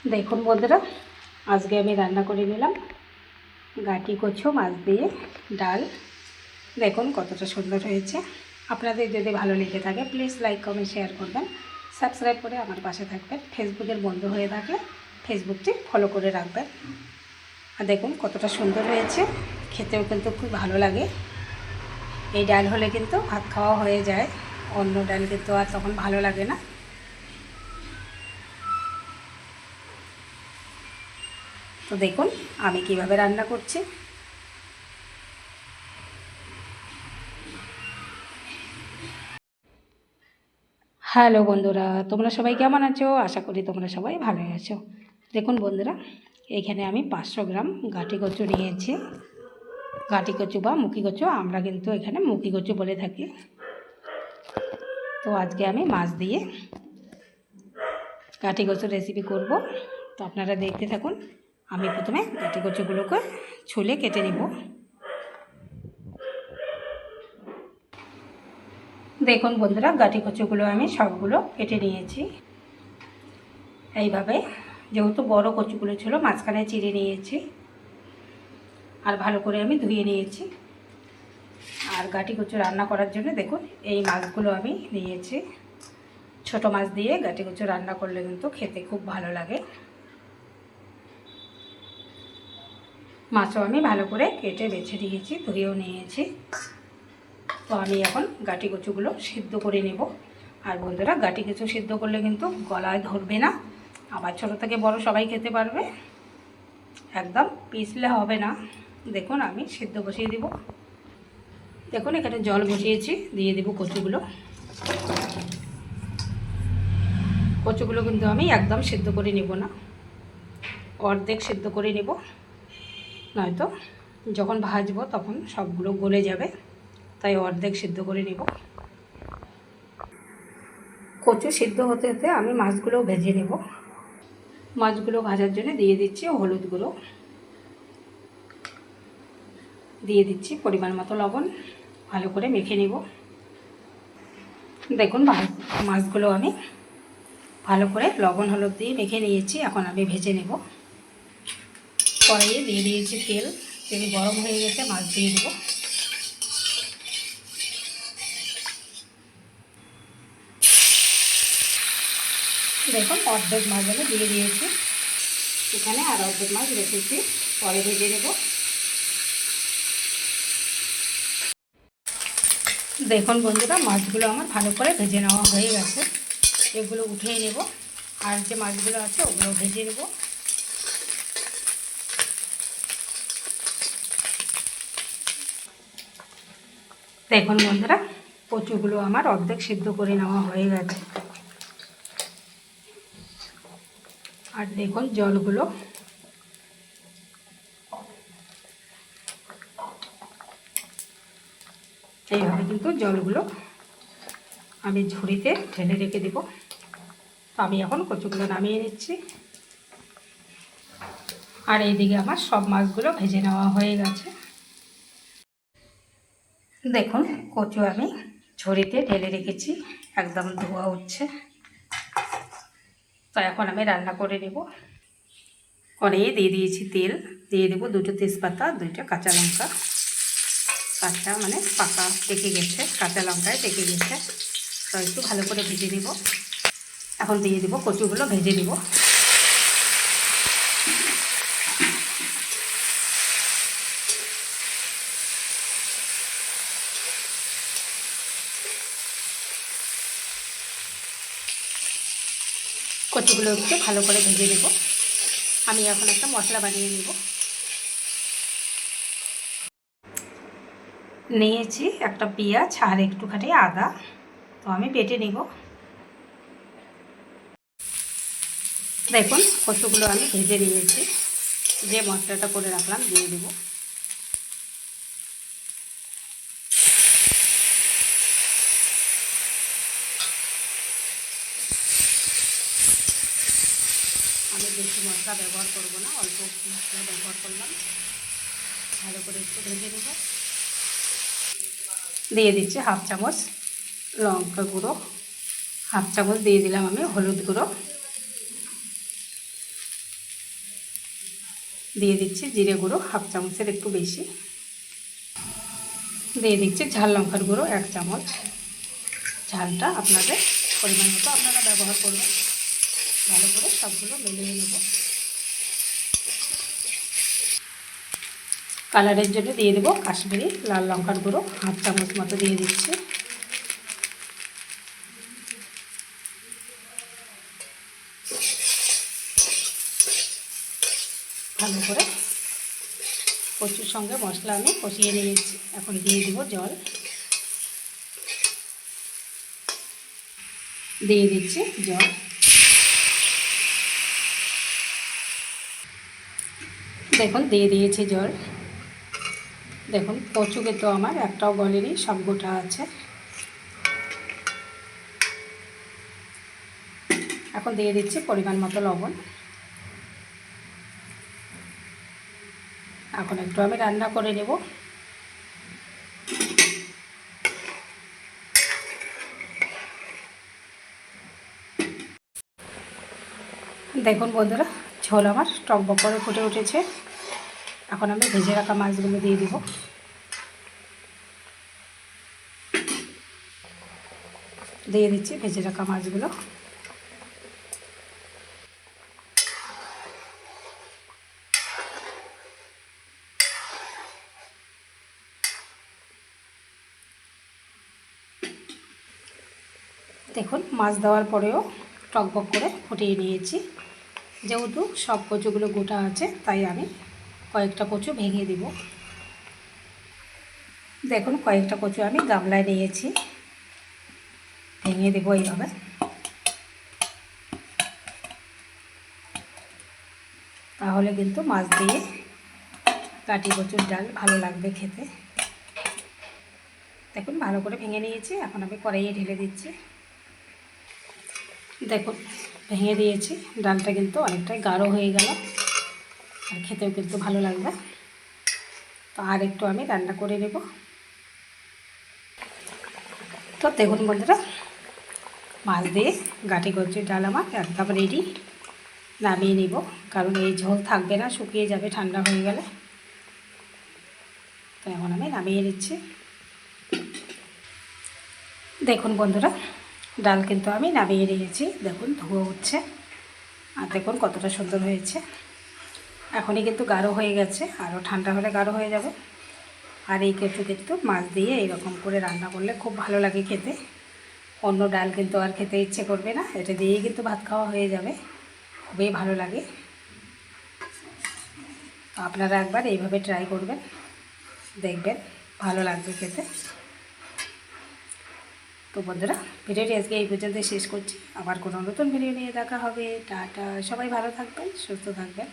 দেখুন বন্ধুরা, আজকে আমি রান্না করে নিলাম গাটি কচু মাছ দিয়ে ডাল। দেখুন কতটা সুন্দর হয়েছে। আপনাদের যদি ভালো লেগে থাকে প্লিজ লাইক কমেন্ট শেয়ার করবেন, সাবস্ক্রাইব করে আমার পাশে থাকবেন। ফেসবুকের বন্ধু হয়ে থাকলে ফেসবুকটি ফলো করে রাখবেন। আর দেখুন কতটা সুন্দর হয়েছে, খেতেও কিন্তু খুব ভালো লাগে। এই ডাল হলে কিন্তু ভাত খাওয়া হয়ে যায়, অন্য ডাল কিন্তু আর তখন ভালো লাগে না। তো দেখুন আমি কিভাবে রান্না করছি। হ্যালো বন্ধুরা, তোমরা সবাই কেমন আছো? আশা করি তোমরা সবাই ভালো আছো। দেখুন বন্ধুরা, এখানে আমি 500 গ্রাম গাটি কচু নিয়েছি। গাটি কচু বা মুখি কচু, আমরা কিন্তু এখানে মুখি কচু বলে থাকি। তো আজকে আমি মাছ দিয়ে গাটি কচুর রেসিপি করব। তো আপনারা দেখতে থাকুন। আমি প্রথমে গাটি কচুগুলোকে ছুলে কেটে নেব। দেখুন বন্ধুরা, গাটি কচুগুলো আমি সবগুলো কেটে নিয়েছি। এইভাবে, যেহেতু বড় কচুগুলো ছিল মাঝখানে চিড়ে নিয়েছি আর ভালো করে আমি ধুয়ে নিয়েছি। আর গাটি কচু রান্না করার জন্য দেখুন এই মাছগুলো আমি নিয়েছি। ছোট মাছ দিয়ে গাটি কচু রান্না করলে কিন্তু খেতে খুব ভালো লাগে। মাছও আমি ভালো করে কেটে বেছে নিয়েছি, ধুয়েও নিয়েছি। তো আমি এখন গাটি কচুগুলো সিদ্ধ করে নেব। আর বন্ধুরা, গাটি কচু সিদ্ধ করলে কিন্তু গলায় ধরবে না, আবার ছোটো থেকে বড় সবাই খেতে পারবে, একদম পিছলে হবে না। দেখুন আমি সিদ্ধ বসিয়ে দিব। দেখুন এখানে জল বসিয়েছি, দিয়ে দেব কচুগুলো। কচুগুলো কিন্তু আমি একদম সিদ্ধ করে নেব না, অর্ধেক সিদ্ধ করে নেব, নয়তো যখন ভাজবো তখন সবগুলো গলে যাবে, তাই অর্ধেক সিদ্ধ করে নেব। কচু সিদ্ধ হতে হতে আমি মাছগুলো ভেজে নেব। মাছগুলো ভাজার জন্য দিয়ে দিচ্ছি হলুদ গুঁড়ো, দিয়ে দিচ্ছি পরিমাণ মতো লবণ, ভালো করে মেখে নেব। দেখুন মাছগুলো আমি ভালো করে লবণ হলুদ দিয়ে মেখে নিয়েছি। এখন আমি ভেজে নেব। কড়াইয়ে দিয়ে দিয়েছি তেল, তেল গরম হয়ে গেছে, মাছ দিয়ে দেব। দেখুন অর্ধেক মাছ আমি দিয়ে দিয়েছি, এখানে আর অর্ধেক মাছ রেখেছি, পরে ভেজে নেব। দেখুন বন্ধুরা, মাছগুলো আমার ভালো করে ভেজে নেওয়া হয়ে গেছে। এগুলো উঠিয়ে নেব, আর যে মাছগুলো আছে ওগুলো ভেজে নেব। দেখুন বন্ধুরা, কচুগুলো আমার অর্ধেক সিদ্ধ করে নেওয়া হয়ে গেছে। আর দেখুন জলগুলো, এইভাবে কিন্তু জলগুলো আমি ঝুড়িতে ঢেলে রেখে দেব। তো আমি এখন কচুগুলো নামিয়ে নিচ্ছি। আর এইদিকে আমার সব মাছগুলো ভেজে নেওয়া হয়ে গেছে। দেখুন কচু আমি ঝুড়িতে ঢেলে রেখেছি, একদম ধোয়া উঠছে। তো এখন আমি রান্না করে নেব। কড়াইয়ে দিয়ে দিয়েছি তেল, দিয়ে দেবো 2টো তেজপাতা, 2টা কাঁচা লঙ্কা। কাঁচা মানে পাকা পেকে গেছে, কাঁচা লঙ্কায় পেকে গেছে। তো একটু ভালো করে ভেজে নেব। এখন দিয়ে দেবো কচুগুলো, ভেজে নেব। কচুগুলো একটু ভালো করে ভেজে নেব। আমি এখন একটা মশলা বানিয়ে নেব। নিয়েছি একটা পেঁয়াজ আর একটুখানি আদা, তো আমি বেটে নেব। দেখুন কচুগুলো আমি ভেজে নিয়েছি, যে মশলাটা করে রাখলাম দিয়ে দেব। আমি বেশি মশলা ব্যবহার করব না, অল্প মশলা ব্যবহার করলাম। ভালো করে একটু ভেজে নেব। দিয়ে দিচ্ছি হাফ চামচ লঙ্কা গুঁড়ো, হাফ চামচ দিয়ে দিলাম আমি হলুদ গুঁড়ো, দিয়ে দিচ্ছি জিরে গুঁড়ো 1/2 চামচের একটু বেশি, দিয়ে দিচ্ছি ঝাল লঙ্কার গুঁড়ো 1 চামচ। ঝালটা আপনাদের পরিমাণ মতো আপনারা ব্যবহার করবেন। ভালো করে সবগুলো মিলিয়ে নেব। কালারের জন্য দিয়ে দেবো কাশ্মীরি লাল লঙ্কার গুঁড়ো 1/2 চামচ মতো দিয়ে দিচ্ছি। ভালো করে কচুর সঙ্গে মশলা আমি কষিয়ে নিয়েছি। এখন দিয়ে দেব জল, দিয়ে দিচ্ছি জল। দেখুন দিয়ে দিয়েছি জল। দেখুন কচু কিন্তু আমার একটাও গলেনি, সব গোটা আছে। এখন দিয়ে দিচ্ছি পরিমাণ মতো লবণ। এখন একটু আমি রান্না করে নেব। দেখুন বন্ধুরা, ঝোল আমার টকবক করে ফুটে উঠেছে। এখন আমি ভেজে রাখা মাছগুলো দিয়ে দিব। দিয়ে দিচ্ছি ভেজে রাখা মাছগুলো। দেখুন মাছ দেওয়ার পরেও টকবক করে ফুটিয়ে নিয়েছি। যেহেতু সব কচুগুলো গোটা আছে তাই আমি কয়েকটা কচু ভেঙে দিব। দেখুন কয়েকটা কচু আমি গামলায় নিয়েছি, ভেঙে দেবো এইভাবে। তাহলে কিন্তু মাছ দিয়ে কাটি কচুর ডাল ভালো লাগবে খেতে। দেখুন ভালো করে ভেঙে নিয়েছি। এখন আমি কড়াইয়ে ঢেলে দিচ্ছি। দেখুন ভেঙে দিয়েছি, ডালটা কিন্তু অনেকটাই গাঢ় হয়ে গেল আর খেতেও কিন্তু ভালো লাগবে। তো আর একটু আমি রান্না করে নেব। তো দেখুন বন্ধুরা, মাছ দিয়ে গাটি কচুর ডাল আমার একদম রেডি। নামিয়ে নিব, কারণ এই ঝোল থাকবে না, শুকিয়ে যাবে ঠান্ডা হয়ে গেলে। তো এখন আমি নামিয়ে নিচ্ছি। দেখুন বন্ধুরা, ডাল কিন্তু আমি নামিয়ে নিয়েছি। দেখুন ধোয়া উঠছে আর দেখুন কতটা সুন্দর হয়েছে। এখনই কিন্তু গাঢ় হয়ে গেছে, আরও ঠান্ডা হলে গাঢ় হয়ে যাবে। আর এই কচু কিন্তু মাছ দিয়ে এইরকম করে রান্না করলে খুব ভালো লাগে খেতে। অন্য ডাল কিন্তু আর খেতে ইচ্ছে করবে না, এটা দিয়েই কিন্তু ভাত খাওয়া হয়ে যাবে। খুবই ভালো লাগে। তো আপনারা একবার এইভাবে ট্রাই করবেন, দেখবেন ভালো লাগবে খেতে। তো বন্ধুরা, ভিডিওটি আজকে এই পর্যন্ত শেষ করছি। আবার কোনো নতুন ভিডিও নিয়ে দেখা হবে। টাটা, সবাই ভালো থাকবেন, সুস্থ থাকবেন।